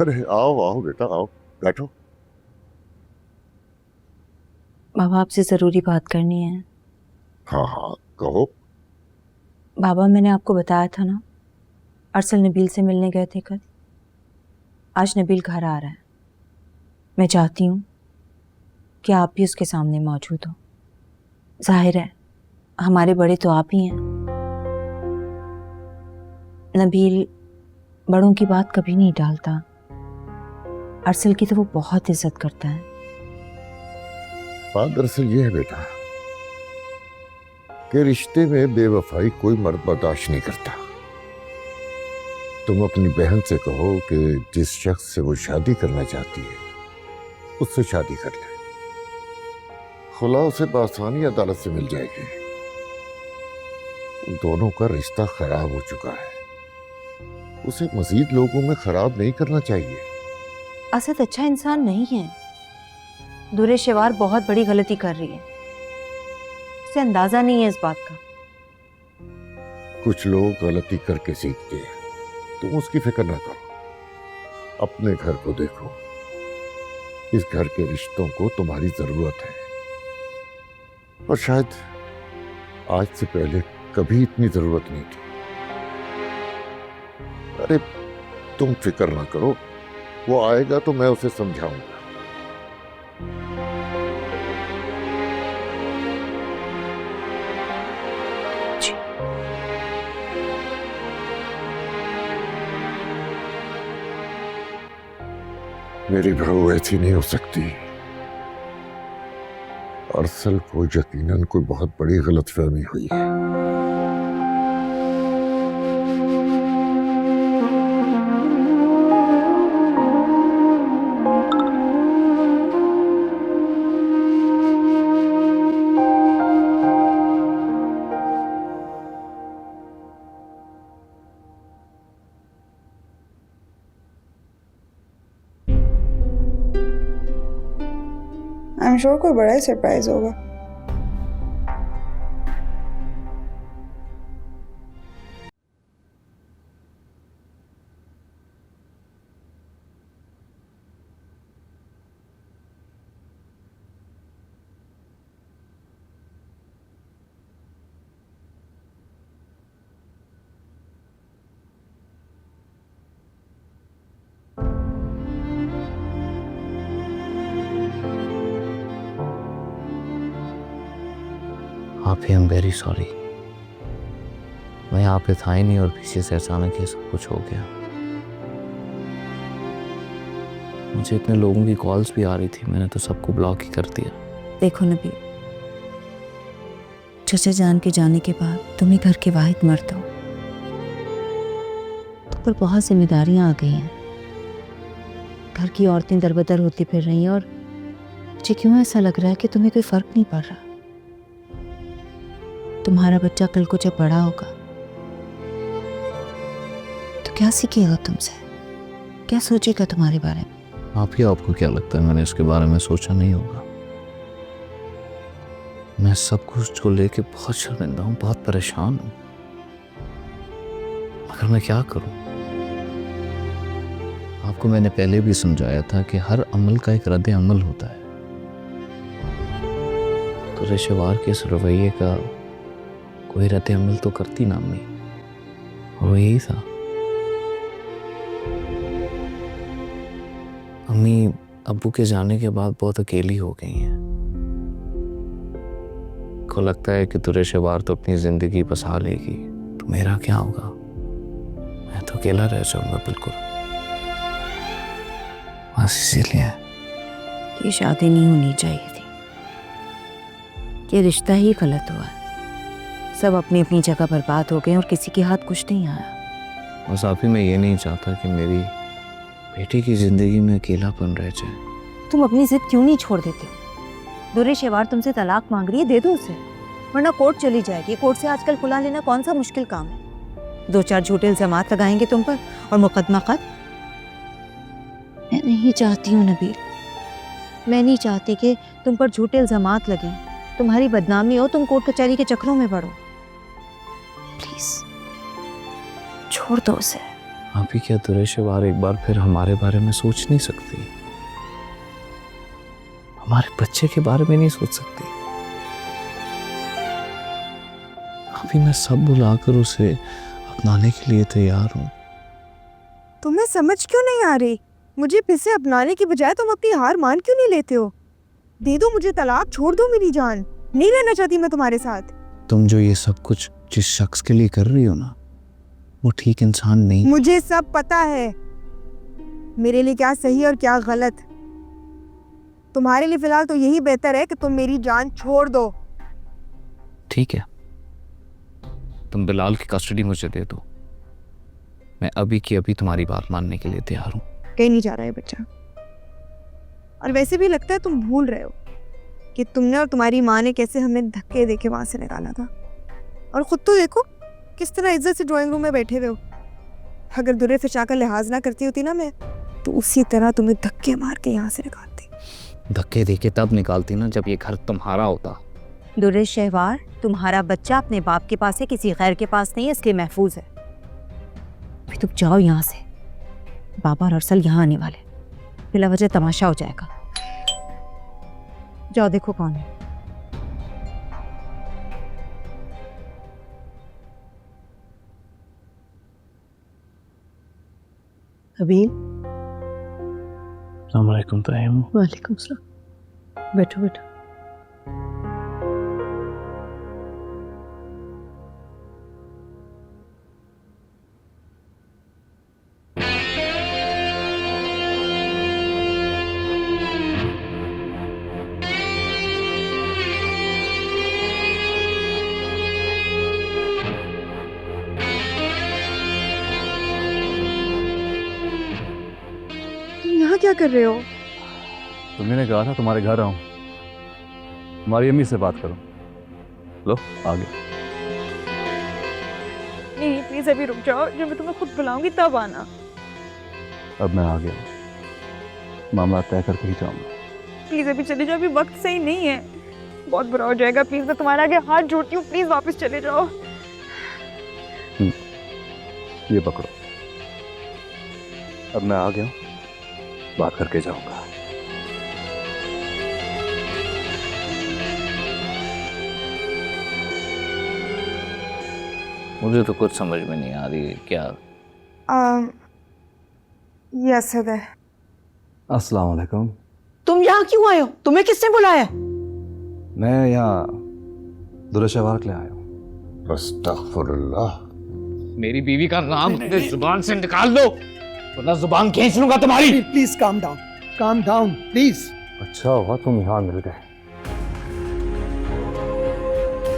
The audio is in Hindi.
अरे आओ आओ बेटा आओ, बैठो। बाबा आपसे जरूरी बात करनी है। हाँ हाँ कहो। बाबा मैंने आपको बताया था ना, अरसल नबील से मिलने गए थे कल। आज नबील घर आ रहा है। मैं चाहती हूँ कि आप भी उसके सामने मौजूद हो। जाहिर है हमारे बड़े तो आप ही हैं। नबील बड़ों की बात कभी नहीं टालता। अरसल की तो वो बहुत इज्जत करता है। बात दरअसल ये है बेटा कि रिश्ते में बेवफाई कोई मर्द बर्दाश्त नहीं करता। तुम अपनी बहन से कहो कि जिस शख्स से वो शादी करना चाहती है उससे शादी कर ले। खुला उसे बआसानी अदालत से मिल जाएगी। उन दोनों का रिश्ता खराब हो चुका है, उसे मजीद लोगों में खराब नहीं करना चाहिए। असद अच्छा इंसान नहीं है। दुरे शिवार बहुत बड़ी गलती कर रही है। उसे अंदाजा नहीं है इस बात का। कुछ लोग गलती करके सीखते हैं, तुम उसकी फिक्र ना करो। अपने घर को देखो, इस घर के रिश्तों को तुम्हारी जरूरत है और शायद आज से पहले कभी इतनी जरूरत नहीं थी। अरे तुम फिक्र ना करो, वो आएगा तो मैं उसे समझाऊंगा। मेरी बहू ऐसी नहीं हो सकती। अरसल को यकीनन कोई बहुत बड़ी गलतफहमी हुई है। आई एम श्योर कोई बड़ा ही सरप्राइज होगा। आप ही, आई एम वेरी सॉरी। मैं यहाँ पे था ही नहीं और पीछे से अचानक ये सब कुछ हो गया। मुझे इतने लोगों की कॉल्स भी आ रही थी, मैंने तो सबको ब्लॉक ही कर दिया। देखो नबी, चचा जान के जाने के बाद तुम ही घर के वाहिद मर्द हो। तुम पर बहुत जिम्मेदारियां आ गई हैं। घर की औरतें दरबदर होती फिर रही हैं और मुझे क्यों ऐसा लग रहा है कि तुम्हें कोई फर्क नहीं पड़ रहा। तुम्हारा बच्चा कल को जब बड़ा होगा तो क्या सीखेगा तुमसे, क्या सोचेगा तुम्हारे बारे में। आप ही, आपको क्या लगता है मैंने इसके बारे में सोचा नहीं होगा? मैं सब कुछ को लेके बहुत शर्मिंदा हूँ, बहुत परेशान हूँ, मगर मैं क्या करूँ? आपको मैंने पहले भी समझाया था कि हर अमल का एक रद्द अमल होता है। तो रेशेवार के इस रवैये का कोई रद्द अमल तो करती ना अम्मी, और वो यही था। अम्मी अब्बू के जाने के बाद बहुत अकेली हो गई हैं। को लगता है कि तुरेशेवार तो अपनी जिंदगी बसा लेगी, तो मेरा क्या होगा? मैं तो अकेला रह जाऊंगा बिल्कुल। बस इसीलिए ये शादी नहीं होनी चाहिए थी। ये रिश्ता ही गलत हुआ है। सब अपनी अपनी जगह बर्बाद हो गए और किसी के हाथ कुछ नहीं आया। बस आप ही, मैं ये नहीं चाहता कि मेरी बेटी की जिंदगी में अकेलापन रह जाए। तुम अपनी जिद क्यों नहीं छोड़ देते हो? दुरे शेवार तुमसे तलाक मांग रही है, दे दो उसे, वरना कोर्ट चली जाएगी। कोर्ट से आजकल खुला लेना कौन सा मुश्किल काम है। 2-4 झूठे इल्जामात लगाएंगे तुम पर और मुकदमा खत्म। मैं नहीं चाहती हूँ नबील, मैं नहीं चाहती कि तुम पर झूठे इल्जामात लगें, तुम्हारी बदनामी हो, तुम कोर्ट कचहरी के चक्रों में पड़ो। प्लीज छोड़ दो उसे। आप ही क्या दुरेशवार एक बार फिर हमारे बारे में सोच नहीं सकती? हमारे बच्चे के बारे में नहीं सोच सकती? अभी मैं सब बुलाकर उसे अपनाने के लिए तैयार हूं। तुम्हें समझ क्यों नहीं आ रही? मुझे फिर से अपनाने की बजाय तुम अपनी हार मान क्यों नहीं लेते हो? दे दो मुझे तलाक, छोड़ दो मेरी जान। नहीं रहना चाहती मैं तुम्हारे साथ। तुम जो ये सब कुछ जिस शख्स के लिए कर रही हो ना, वो ठीक इंसान नहीं। मुझे सब पता है मेरे लिए क्या सही और क्या गलत। तुम्हारे लिए फिलहाल तो यही बेहतर है कि तुम मेरी जान छोड़ दो। ठीक है, तुम बिलाल की कस्टडी मुझे दे दो। मैं अभी की अभी तुम्हारी बात मानने के लिए तैयार हूँ। कहीं नहीं जा रहा है बच्चा। और वैसे भी लगता है तुम भूल रहे हो कि तुमने और तुम्हारी माँ ने कैसे हमें धक्के देके वहां से निकाला था। और खुद तो देखो किस तरह इज्जत से ड्राइंग रूम में बैठे हुए हो। अगर दुरे से चाकर लिहाज ना करती होती ना मैं, तो उसी तरह तुम्हें धक्के मार के यहाँ से निकालती। धक्के देके तब निकालती ना जब ये घर तुम्हारा होता। दुर्रे शहवार, तुम्हारा बच्चा अपने बाप के पास है, किसी गैर के पास नहीं है, इसलिए महफूज है। अभी तुम जाओ यहाँ से। बाबा और अरसल यहाँ आने वाले, बिला वजह तमाशा हो जाएगा। जाओ देखो कौन है। हबील। अस्सलाम वालेकुम तैयम। वालेकुम सलाम। बैठो बैठो। तुम यहाँ क्या कर रहे हो? तुम्ही ने कहा था तुम्हारे घर आऊं, तुम्हारी अम्मी से बात करो। लो आ गया। नहीं प्लीज अभी रुक जाओ, जब मैं तुम्हें खुद बुलाऊंगी तब आना। अब मैं आ गया, मामला तय करके ही जाऊंगा। प्लीज अभी चले जाओ, अभी वक्त सही नहीं है। बहुत बुरा हो जाएगा। प्लीज मैं तुम्हारे आगे हाथ जोड़ती हूँ, प्लीज वापस चले जाओ। ये पकड़ो, अब मैं आ गया, बात करके जाऊंगा। मुझे तो कुछ समझ में नहीं आ रही क्या। यस है। अस्सलाम वालेकुम। तुम यहाँ क्यों आए हो? तुम्हें किसने बुलाया? मैं यहाँ दुरेशवार के लिए आया हूँ। अस्तगफुरुल्लाह। मेरी बीवी का नाम अपने जुबान से निकाल दो, वरना जुबान खींच लूंगा तुम्हारी। Please calm down please. अच्छा हुआ तुम यहाँ मिल गए।